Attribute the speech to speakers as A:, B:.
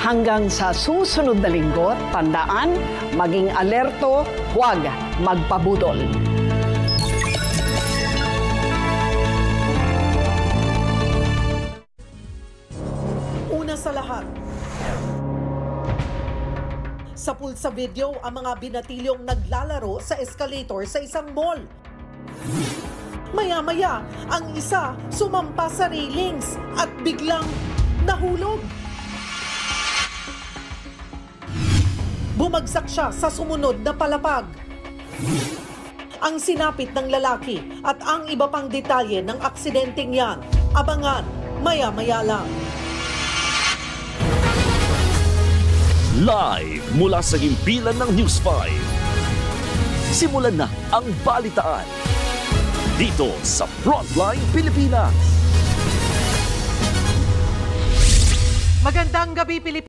A: Hanggang sa susunod na linggo, tandaan, maging alerto, huwag magpabudol.
B: Una sa lahat, sa pulsa video ang mga binatilyong naglalaro sa escalator sa isang mall. Maya-maya, ang isa sumampa sa railings at biglang nahulog. Bumagsak siya sa sumunod na palapag. Ang sinapit ng lalaki at ang iba pang detalye ng aksidenteng yan, abangan maya-maya lang.
C: Live mula sa himpilan ng News 5. Simulan na ang balitaan dito sa Frontline Pilipinas.
B: Magandang gabi, Pilipinas.